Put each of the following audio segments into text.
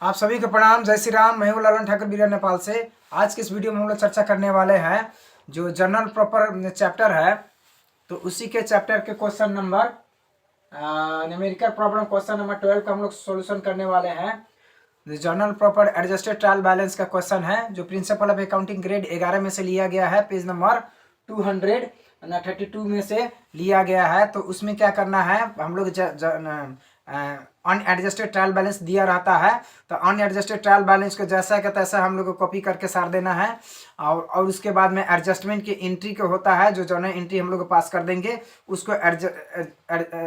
आप सभी को प्रणाम। जय श्री राम। मैं हूं लालन ठाकुर बिहार नेपाल से। आज की इस वीडियो में हम लोग चर्चा करने वाले हैं जो जनरल प्रॉपर चैप्टर है, तो उसी के चैप्टर के question number numerical problem question number 12 का हम लोग सोल्यूशन करने वाले हैं। General proper adjusted trial balance का क्वेश्चन है जो प्रिंसिपल ऑफ अकाउंटिंग ग्रेड 11 में से लिया गया है, पेज नंबर 232 में से लिया गया है। तो उसमें क्या करना है, हम लोग अनएडजस्टेड ट्रायल बैलेंस दिया रहता है, तो अनएडजस्टेड ट्रायल बैलेंस को जैसा का तैसा हम लोग को कॉपी करके सार देना है। और उसके बाद में एडजस्टमेंट की एंट्री को होता है, जो जर्नल एंट्री हम लोग पास कर देंगे उसको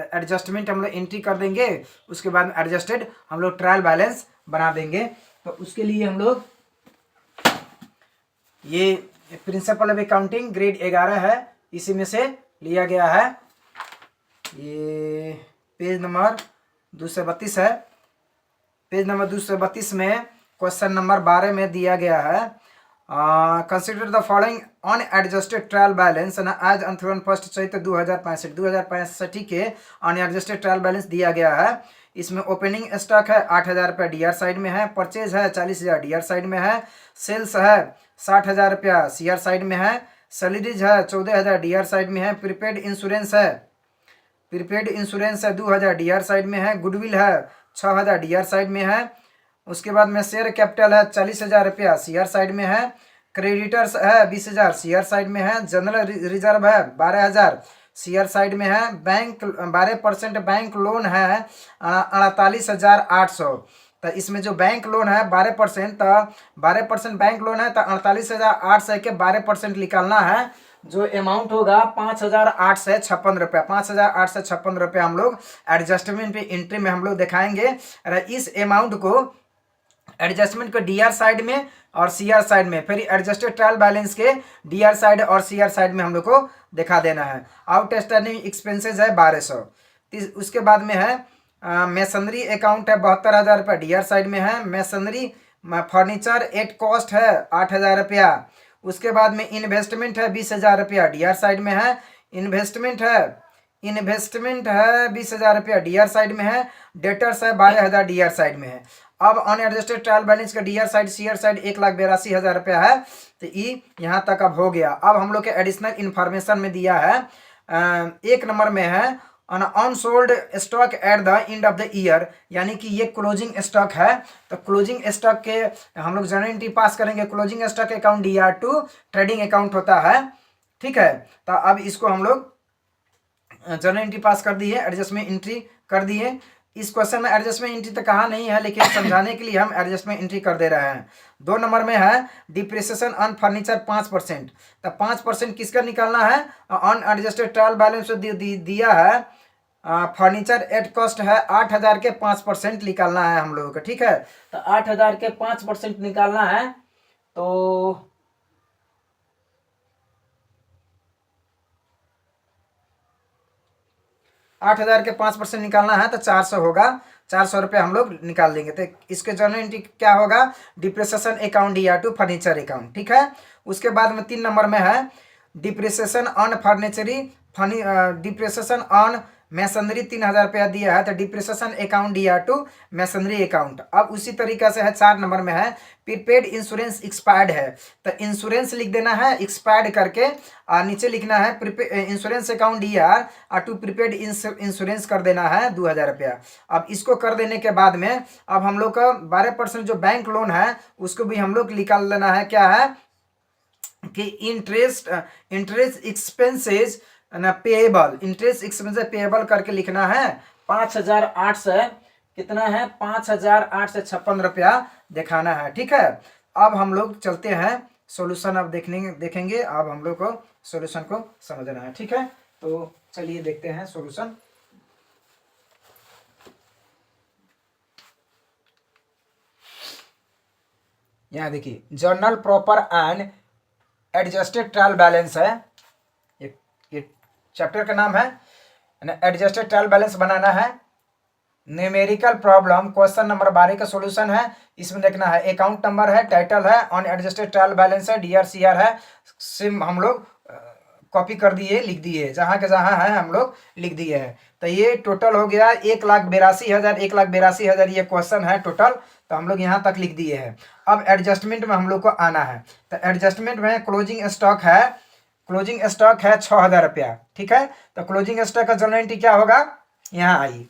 एडजस्टमेंट हम लोग एंट्री कर देंगे। उसके बाद एडजस्टेड हम लोग ट्रायल बैलेंस बना देंगे। तो उसके लिए हम लोग ये प्रिंसिपल ऑफ अकाउंटिंग ग्रेड 11 है, इसी में से लिया गया है। ये पेज नंबर 232 है। पेज नंबर 232 में क्वेश्चन नंबर 12 में दिया गया है, consider the following unadjusted trial balance as on 1 Chaitra 2065 के अनएडजस्टेड ट्रायल बैलेंस दिया गया है। इसमें ओपनिंग स्टॉक है 8,000 रुपया डी आर साइड में है, परचेज है 40,000 डी आर साइड में है, सेल्स है 60,000 रुपया सी आर साइड में है, सैलरीज है 14,000 डी आर साइड में है, प्रीपेड इंश्योरेंस है 2,000 डी आर साइड में है, गुडविल है 6,000 डी आर साइड में है। उसके बाद में शेयर कैपिटल है 40,000 रुपया सी आर साइड में है, क्रेडिटर्स है 20,000 सी आर साइड में है, जनरल रिजर्व है 12,000 सी आर साइड में है, बैंक 12% बैंक लोन है 48,800। तो इसमें जो बैंक लोन है 12%, तो 12% बैंक लोन है तो 48,800 के 12% निकालना है, जो अमाउंट होगा 5,856 रुपया। 5,856 रुपया हम लोग एडजस्टमेंट पे एंट्री में हम लोग दिखाएंगे। और इस अमाउंट को एडजस्टमेंट को डी आर साइड में और सी आर साइड में, फिर एडजस्टेड ट्रायल बैलेंस के डी आर साइड और सी आर साइड में हम लोग को दिखा देना है। आउटस्टैंडिंग एक्सपेंसेस है 1200। उसके बाद में है मैसनरी अकाउंट है 72,000 रुपया डी आर साइड में है, मैसनरी फर्नीचर एट कॉस्ट है 8,000 रुपया। उसके बाद में इन्वेस्टमेंट है 20,000 रुपया डी आर साइड में है, इन्वेस्टमेंट है 20,000 रुपया डी आर साइड में है, डेटर्स है 12,000 डी आर साइड में है। अब अनएडजस्टेड ट्रायल बैलेंस का D R side C R side 1,82,000 रुपया है। तो ये यहाँ तक अब हो गया। अब हम लोग के एडिशनल इन्फॉर्मेशन में दिया है, एक नंबर में है unsold stock at the end of the year, यानी कि ये क्लोजिंग स्टॉक है। तो क्लोजिंग स्टॉक के हम लोग जनरल एंट्री पास करेंगे। Closing stock account D R to trading account होता है, ठीक है। तो अब इसको हम लोग जनरल एंट्री पास कर दिए, एडजस्टमेंट एंट्री कर दिए। इस क्वेश्चन में एडजस्टमेंट एंट्री तो कहा नहीं है, लेकिन समझाने के लिए हम एडजस्टमेंट एंट्री कर दे रहे हैं। 2 नंबर में है डिप्रिसिएशन ऑन फर्नीचर 5%। तो 5% किसका निकालना है, अनएडजस्टेड ट्रायल बैलेंस दिया है, फर्नीचर एट कॉस्ट है 8,000 के 5% निकालना है हम लोगों को, ठीक है। तो 8,000 के 5% निकालना है, तो 8,000 के 5% निकालना है तो 400 होगा। 400 रुपये हम लोग निकाल देंगे। तो इसके जनरल एंट्री क्या होगा, depreciation account D R to furniture account, ठीक है। उसके बाद में 3 नंबर में है depreciation on depreciation on masonry 3,000 रुपया दिया है, तो depreciation account D R to masonry account. अब उसी तरीका से है 4 नंबर में है प्रीपेड इंश्योरेंस एक्सपायर्ड है, तो इंश्योरेंस लिख देना है एक्सपायर्ड करके, और नीचे लिखना है insurance account D R to prepaid insurance कर देना है 2,000 रुपया। अब इसको कर देने के बाद में अब हम लोग का 12% जो बैंक लोन है उसको भी हम लोग निकाल लेना है। क्या है कि interest expenses payable, interest expenses payable करके लिखना है 5,800, कितना है 5,856 रुपया दिखाना है, ठीक है। अब हम लोग चलते हैं सॉल्यूशन, अब देखेंगे अब हम लोग को सॉल्यूशन को समझना है, ठीक है। तो चलिए देखते हैं सॉल्यूशन। यहाँ देखिए journal proper and adjusted trial balance है, ये चैप्टर का नाम है। एडजस्टेड ट्रायल बैलेंस बनाना है। न्यूमेरिकल प्रॉब्लम क्वेश्चन नंबर 12 का सॉल्यूशन है। इसमें देखना है अकाउंट नंबर है, टाइटल है, अनएडजस्टेड ट्रायल बैलेंस है, डी आर सी आर है, सिम हम लोग कॉपी कर दिए, लिख दिए, जहाँ के जहाँ है हम लोग लिख दिए हैं। तो ये टोटल हो गया 1,82,000 ये क्वेश्चन है टोटल। तो हम लोग यहाँ तक लिख दिए हैं। अब एडजस्टमेंट में हम लोग को आना है। तो एडजस्टमेंट में क्लोजिंग स्टॉक है, क्लोजिंग स्टॉक है 6000 रुपया, ठीक है। तो क्लोजिंग स्टॉक का जनरल एंट्री क्या होगा, यहाँ आइए,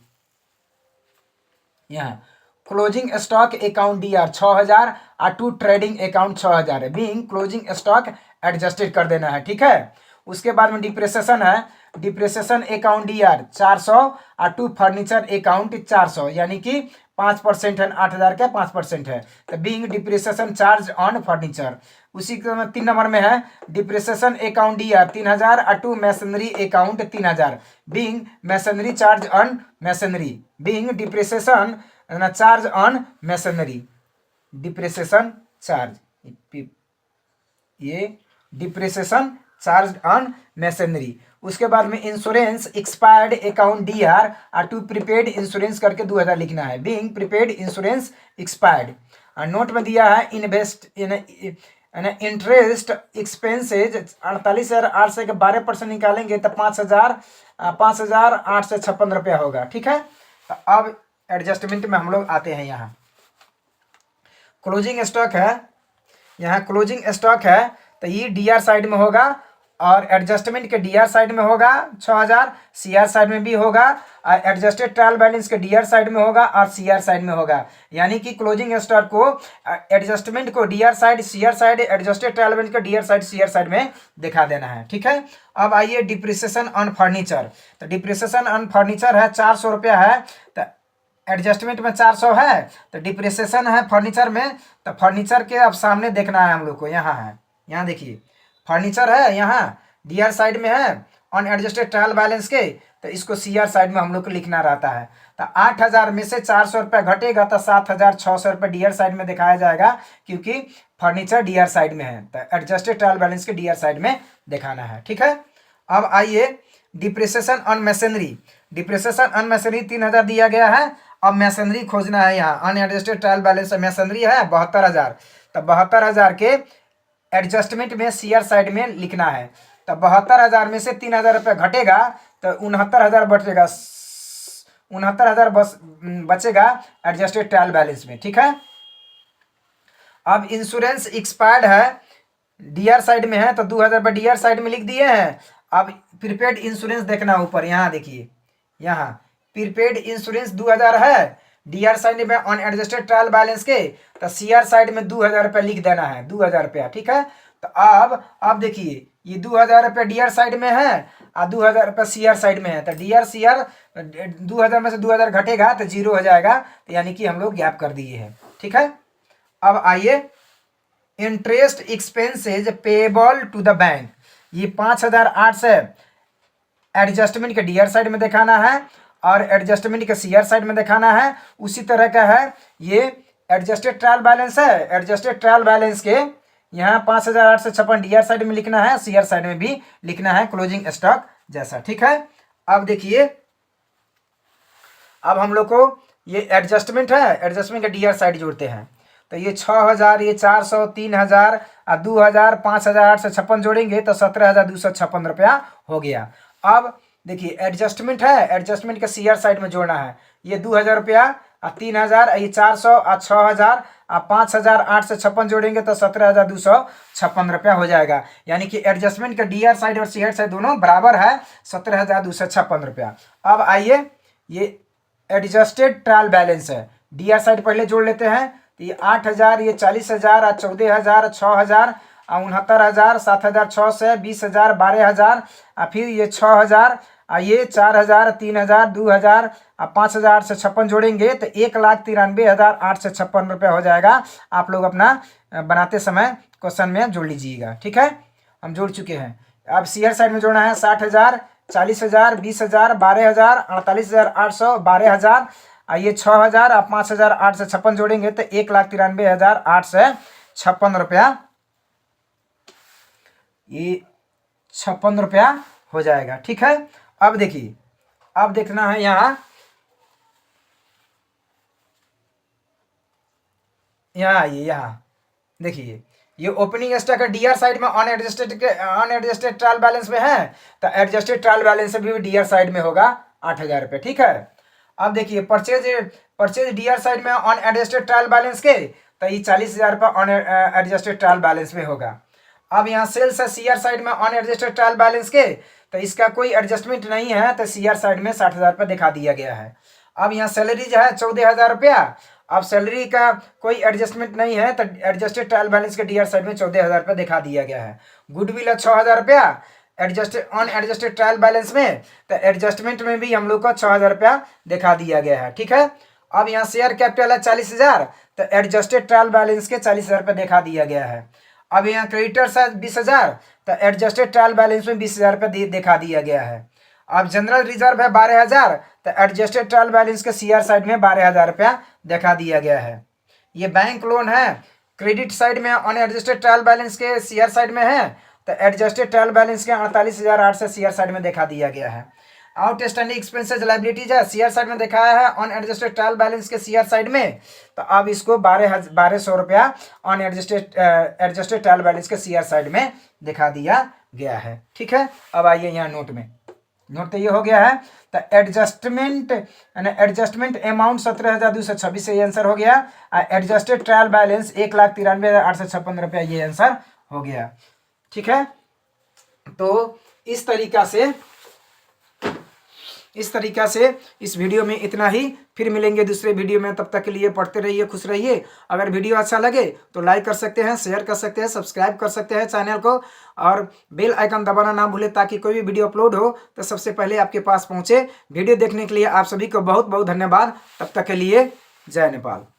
यहाँ क्लोजिंग स्टॉक अकाउंट DR 6000 और टू ट्रेडिंग अकाउंट 6000 है, बीइंग क्लोजिंग स्टॉक एडजस्टेड कर देना है, ठीक है। उसके बाद में डिप्रेसेशन है, डिप्रेसेशन अकाउंट DR 400 और टू फर्नीचर अकाउंट 400, यानी कि 5% है, 8000 का 5% है, तो being depreciation charge on furniture. उसी के 3 नंबर में है डिप्रेसेशन अकाउंट DR 3000 और to masonry account 3000, being masonry charge on masonry, being depreciation charge on masonry, depreciation charge, ये डिप्रेसेशन चार्ज ऑन मैसनरी। उसके बाद में इंश्योरेंस एक्सपायर्ड अकाउंट DR और टू प्रीपेड इंश्योरेंस करके 2000 लिखना है, बीइंग प्रीपेड इंश्योरेंस एक्सपायर्ड। और नोट में दिया है इन्वेस्ट इन इंटरेस्ट एक्सपेंसेज 48,800 से 12% निकालेंगे तो 5,856 रुपया होगा, ठीक है। तो अब एडजस्टमेंट में हम लोग आते हैं। यहाँ क्लोजिंग स्टॉक है, यहाँ क्लोजिंग स्टॉक है तो ये DR साइड में होगा और एडजस्टमेंट के DR साइड में होगा 6000, CR साइड में भी होगा, और एडजस्टेड ट्रायल बैलेंस के DR साइड में होगा और CR साइड में होगा। यानी कि क्लोजिंग स्टॉक को एडजस्टमेंट को DR side, CR side, adjusted trial balance का DR साइड, CR साइड में दिखा देना है, ठीक है। अब आइए डिप्रिसिएशन ऑन फर्नीचर। तो डिप्रिसिएशन ऑन फर्नीचर है 400 रुपया है, तो एडजस्टमेंट में 400 है, तो डिप्रिसिएशन है फर्नीचर में, तो फर्नीचर के अब सामने देखना है हम लोग को। यहाँ है, यहाँ देखिए फर्नीचर है, यहाँ DR साइड में है ऑन एडजस्टेड ट्रायल बैलेंस के, तो इसको CR साइड में हम लोग को लिखना रहता है। तो 8000 में से 400 रुपया घटेगा तो 7600 रुपये DR साइड में दिखाया जाएगा, क्योंकि फर्नीचर DR साइड में है, तो एडजस्टेड ट्रायल बैलेंस के DR साइड में दिखाना है, ठीक है। अब आइए depreciation on masonry. Depreciation on masonry 3000 दिया गया है, अब मैसनरी खोजना है। यहाँ अनएडजस्टेड ट्रायल बैलेंस मैसनरी है 72,000, तो 72,000 के एडजस्टमेंट में CR साइड में लिखना है। तो 72,000 में से 3000 रुपये घटेगा तो 69,000 बचेगा, 69,000 बचेगा एडजस्टेड ट्रायल बैलेंस में, ठीक है। अब इंश्योरेंस एक्सपायर्ड है, DR साइड में है, तो 2000 रुपये DR साइड में लिख दिए हैं। अब प्रीपेड इंश्योरेंस देखना ऊपर, यहाँ देखिए, यहाँ प्रीपेड इंश्योरेंस 2000 है DR साइड में ऑन एडजस्टेड ट्रायल बैलेंस के, तो CR साइड में 2000 रुपया लिख देना है, 2000 रुपया, ठीक है। तो अब देखिए ये 2000 रुपया DR साइड में है और 2000 रुपया CR साइड में है, तो DR CR 2000 में से 2000 घटेगा तो 0 हो जाएगा, तो यानी कि हम लोग गैप कर दिए हैं, ठीक है। अब आइए interest expenses payable to the bank, ये 5800 एडजस्टमेंट के DR साइड में दिखाना है और एडजस्टमेंट के CR साइड में दिखाना है। उसी तरह का है ये एडजस्टेड ट्रायल बैलेंस है, एडजस्टेड ट्रायल बैलेंस के यहाँ 5856 DR साइड में लिखना है, CR साइड में भी लिखना है, क्लोजिंग स्टॉक जैसा, ठीक है। अब देखिए, अब हम लोग को ये एडजस्टमेंट है, एडजस्टमेंट के DR साइड जोड़ते हैं, तो ये 6000, ये 400, 3000 और 2000, 5856 जोड़ेंगे तो 17,256 रुपया हो गया। अब देखिए एडजस्टमेंट है, एडजस्टमेंट के CR साइड में जोड़ना है, ये 2000 रुपया और 3000, ये 400 और 6000 और 5856 जोड़ेंगे तो 17,256 रुपया हो जाएगा। यानी कि एडजस्टमेंट का DR साइड और CR साइड दोनों बराबर है, 17,256 रुपया। अब आइए ये एडजस्टेड ट्रायल बैलेंस है, DR साइड पहले जोड़ लेते हैं, तो ये 8000, ये 40,000 और 14,000, 6,000 और 69,000, 7,600, 20,000, 12,000 और फिर ये 6,000 और ये 4,000, 3,000, 2,000 और 5,856 जोड़ेंगे तो 1,93,856 रुपया हो जाएगा। आप लोग अपना बनाते समय क्वेश्चन में जोड़ लीजिएगा, ठीक है। हम जोड़ चुके हैं। अब CR साइड में जोड़ना है 60,000, 40,000, 20,000, 12,000, 48,800, 12,000 और ये 6,000 और 5,856 जोड़ेंगे तो 1,93,856 रुपया, ये 56 रुपया हो जाएगा, ठीक है। अब देखिए, अब देखना है यहाँ आइए, यहाँ देखिए ये ओपनिंग स्टॉक है DR साइड में अनएडजस्टेड ट्रायल बैलेंस में है, तो एडजस्टेड ट्रायल बैलेंस भी DR साइड में होगा 8,000 रुपये, ठीक है। अब देखिए परचेज डीआर साइड में ऑन एडजस्टेड ट्रायल बैलेंस के, तो ये 40,000 रुपये ऑन एडजस्टेड ट्रायल बैलेंस में होगा। अब यहाँ सेल्स है सीआर साइड में ऑन एडजस्टेड ट्रायल बैलेंस के, तो इसका कोई एडजस्टमेंट नहीं है, तो सीआर साइड में 60,000 रुपये दिखा दिया गया है। अब यहाँ सैलरी जो है 14,000 रुपया, अब सैलरी का कोई एडजस्टमेंट नहीं है, तो एडजस्टेड ट्रायल बैलेंस के डीआर साइड में 14,000 रुपये दिखा दिया गया है। गुडविल है 6,000 रुपया adjusted on adjusted trial balance में, तो एडजस्टमेंट में भी हम लोग को 6,000 रुपया दिखा दिया गया है। ठीक है। अब यहाँ शेयर कैपिटल है 40,000, तो एडजस्टेड ट्रायल बैलेंस के 40,000 रुपये दिखा दिया गया है। अब यहाँ क्रेडिटर्स है 20,000, तो एडजस्टेड ट्रायल बैलेंस में 20,000 रुपये दिखा दिया गया है। अब जनरल रिजर्व है 12,000, तो एडजस्टेड ट्रायल बैलेंस के सीआर साइड में 12,000 रुपया दिखा दिया गया है। ये बैंक लोन है क्रेडिट साइड में ऑन एडजस्टेड ट्रायल बैलेंस के सीआर साइड में है, तो एडजस्टेड ट्रायल बैलेंस के 48,800 सीआर साइड में दिखा दिया गया है। आउटस्टैंडिंग एक्सपेंसेस लाइबिलिटीज है सीआर साइड में दिखाया है ऑन एडजस्टेड ट्रायल बैलेंस के सीआर साइड में, तो अब इसको 12,100 रुपया ऑन एडजस्टेड ट्रायल बैलेंस के सीआर साइड में दिखा दिया गया है। ठीक है। अब आइए यहाँ नोट तो ये हो गया है, तो एडजस्टमेंट अमाउंट 17,226 से ये आंसर हो गया। एडजस्टेड ट्रायल बैलेंस 1,93,856 रुपया ये आंसर हो गया। ठीक है। तो इस तरीका से इस वीडियो में इतना ही। फिर मिलेंगे दूसरे वीडियो में, तब तक के लिए पढ़ते रहिए, खुश रहिए। अगर वीडियो अच्छा लगे तो लाइक कर सकते हैं, शेयर कर सकते हैं, सब्सक्राइब कर सकते हैं चैनल को, और बेल आइकन दबाना ना भूलें ताकि कोई भी वीडियो अपलोड हो तो सबसे पहले आपके पास पहुंचे। वीडियो देखने के लिए आप सभी को बहुत बहुत धन्यवाद। तब तक के लिए जय नेपाल।